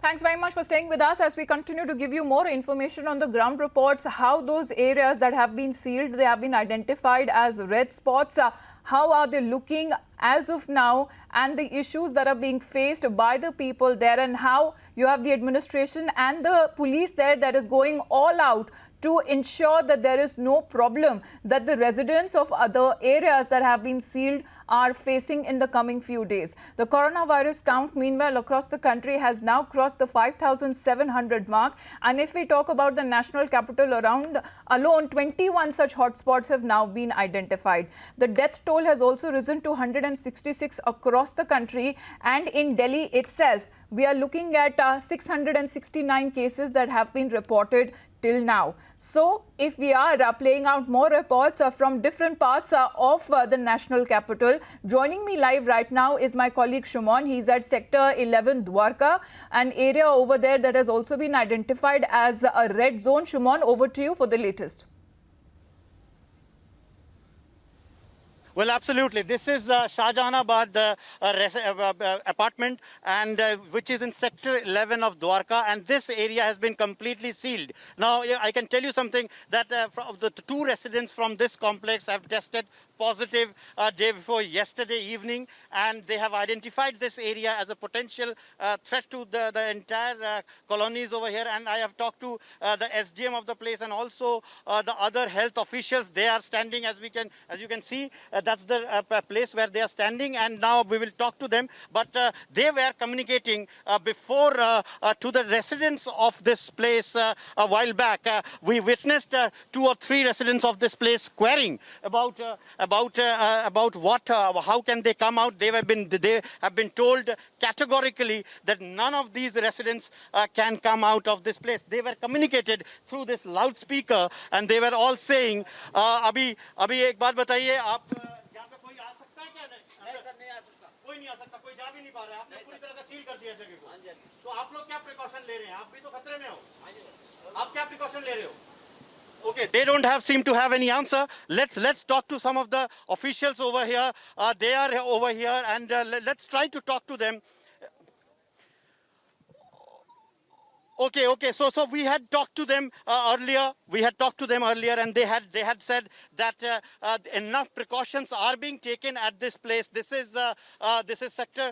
Thanks very much for staying with us as we continue to give you more information on the ground reports, how those areas that have been sealed, they have been identified as red spots. How are they looking as of now, and the issues that are being faced by the people there, and how you have the administration and the police there that is going all out to ensure that there is no problem that the residents of other areas that have been sealed are facing in the coming few days. The coronavirus count, meanwhile, across the country has now crossed the 5,700 mark. And if we talk about the national capital alone, 21 such hotspots have now been identified. The death toll has also risen to 166 across the country, and in Delhi itself, we are looking at 669 cases that have been reported till now. So, if we are playing out more reports from different parts of the national capital, joining me live right now is my colleague Shumon. He's at Sector 11 Dwarka, an area over there that has also been identified as a red zone. Shumon, over to you for the latest. Well, absolutely. This is Shahjahanabad apartment, and which is in Sector 11 of Dwarka, and this area has been completely sealed. Now, I can tell you something that the two residents from this complex have tested positive day before yesterday evening, and they have identified this area as a potential threat to the entire colonies over here. And I have talked to the SDM of the place and also the other health officials. They are standing, as you can see. That's the place where they are standing, and now we will talk to them. But they were communicating before to the residents of this place a while back. We witnessed 2 or 3 residents of this place querying about what, how can they come out. They have been told categorically that none of these residents can come out of this place. They were communicated through this loudspeaker, and they were all saying, "Abhi ek baat bataiye, aap yahan pe koi aa sakta hai kya?" नहीं sir, नहीं आ सकता, कोई नहीं आ सकता, कोई जा भी नहीं पा रहा है. आपने पूरी तरह से सील कर दिया जगह को. तो आप लोग क्या प्रिकॉशन ले रहे हैं? आप भी तो खतरे में हो. आप क्या प्रिकॉशन ले रहे हो? Okay, they don't seem to have any answer. Let's talk to some of the officials over here. They are over here, and let's try to talk to them. Okay. So we had talked to them earlier. And they had said that enough precautions are being taken at this place. This is Sector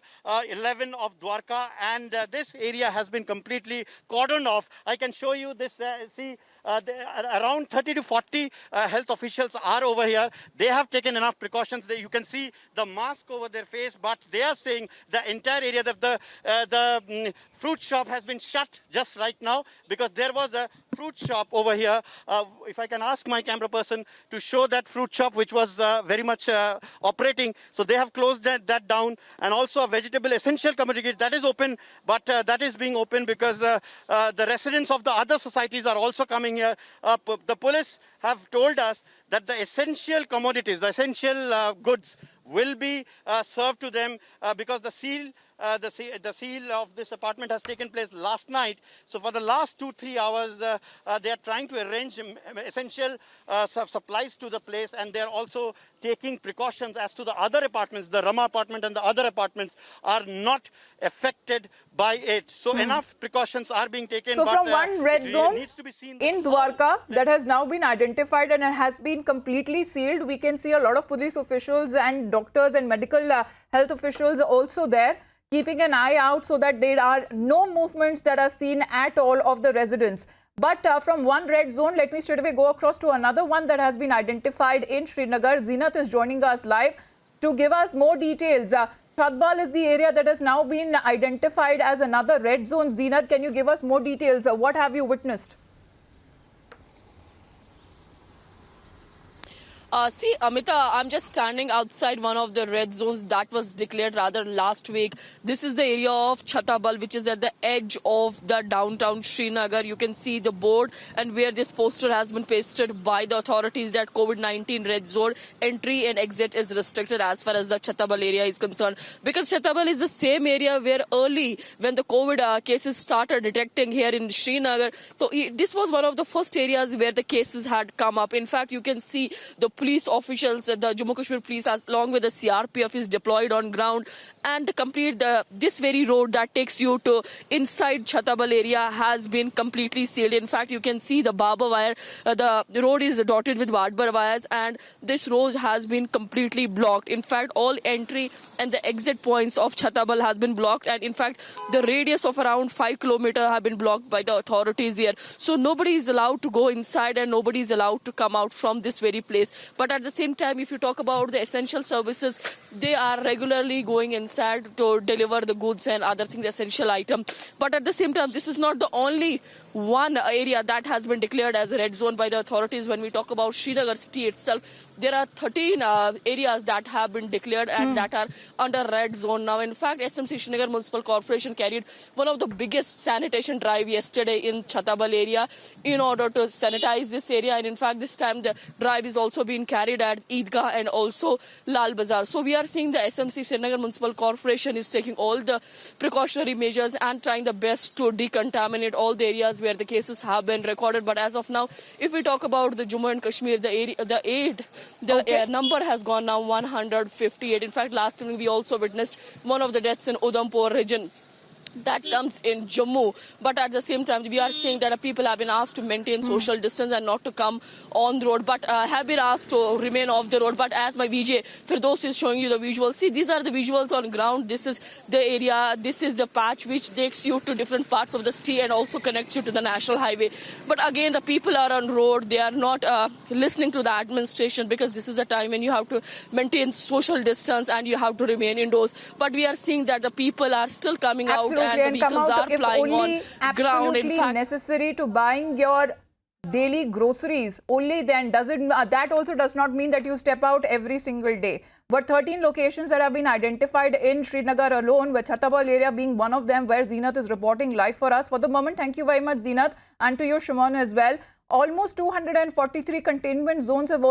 11 of Dwarka, and this area has been completely cordoned off. I can show you this. See. Around 30 to 40 health officials are over here. They have taken enough precautions. You can see the mask over their face, but they are saying the entire area of the fruit shop has been shut just right now, because there was a fruit shop over here. If I can ask my camera person to show that fruit shop, which was very much operating. So they have closed that down, and also a vegetable essential commodity that is open, but that is being open because the residents of the other societies are also coming here. The police have told us that the essential commodities, the essential goods will be served to them because the seal of this apartment has taken place last night. So for the last 2-3 hours, they are trying to arrange essential supplies to the place, and they are also taking precautions as to the other apartments. The Rama apartment and the other apartments are not affected by it. So enough precautions are being taken. So from one red zone in Dwarka that has now been identified and has been completely sealed, we can see a lot of police officials and doctors and medical health officials also there, keeping an eye out so that there are no movements that are seen at all of the residents. But from one red zone, let me straight away go across to another one that has been identified in Srinagar. Zeenat is joining us live to give us more details. Chatbal is the area that has now been identified as another red zone. Zeenat, can you give us more details? What have you witnessed? See, Amita, I'm just standing outside one of the red zones that was declared rather last week. This is the area of Chhatabal, which is at the edge of the downtown Srinagar. You can see the board and where this poster has been pasted by the authorities that COVID-19 red zone entry and exit is restricted as far as the Chhatabal area is concerned. Because Chhatabal is the same area where early when the COVID cases started detecting here in Srinagar, so this was one of the first areas where the cases had come up. In fact, you can see the police officials, the Jammu Kashmir police, along with the CRPF, is deployed on ground, and this very road that takes you to inside Chhatabal area has been completely sealed. In fact, you can see the barber wire. The road is dotted with barber wires, and this road has been completely blocked. In fact, all entry and the exit points of Chhatabal has been blocked, and in fact, the radius of around 5 kilometers have been blocked by the authorities here. So nobody is allowed to go inside, and nobody is allowed to come out from this very place. But at the same time, if you talk about the essential services, they are regularly going inside to deliver the goods and other things, essential items. But at the same time, this is not the only one area that has been declared as a red zone by the authorities. When we talk about Srinagar city itself, there are 13 areas that have been declared and that are under red zone now. In fact, SMC Srinagar Municipal Corporation carried one of the biggest sanitation drive yesterday in Chhatabal area in order to sanitize this area. And in fact, this time the drive is also being carried at Eidgah and also Lal Bazar. So we are seeing the SMC Srinagar Municipal Corporation is taking all the precautionary measures and trying the best to decontaminate all the areas where the cases have been recorded. But as of now, if we talk about the Jammu and Kashmir, the number has gone now 158. In fact, last evening we also witnessed one of the deaths in Udhampur region. That comes in Jammu, but at the same time we are seeing that people have been asked to maintain social distance and not to come on the road, but have been asked to remain off the road. But as my VJ Firdaus is showing you the visuals, see, these are the visuals on ground. This is the area, this is the patch which takes you to different parts of the city and also connects you to the national highway. But again, the people are on road, they are not listening to the administration, because this is a time when you have to maintain social distance and you have to remain indoors. But we are seeing that the people are still coming out. And the come vehicles out are if flying only on absolutely ground. In fact, necessary to buying your daily groceries. Only then does it. That also does not mean that you step out every single day. But 13 locations that have been identified in Srinagar alone, with Chhatabal area being one of them, where Zeenat is reporting live for us. For the moment, thank you very much, Zeenat, and to you, Shimon, as well. Almost 243 containment zones have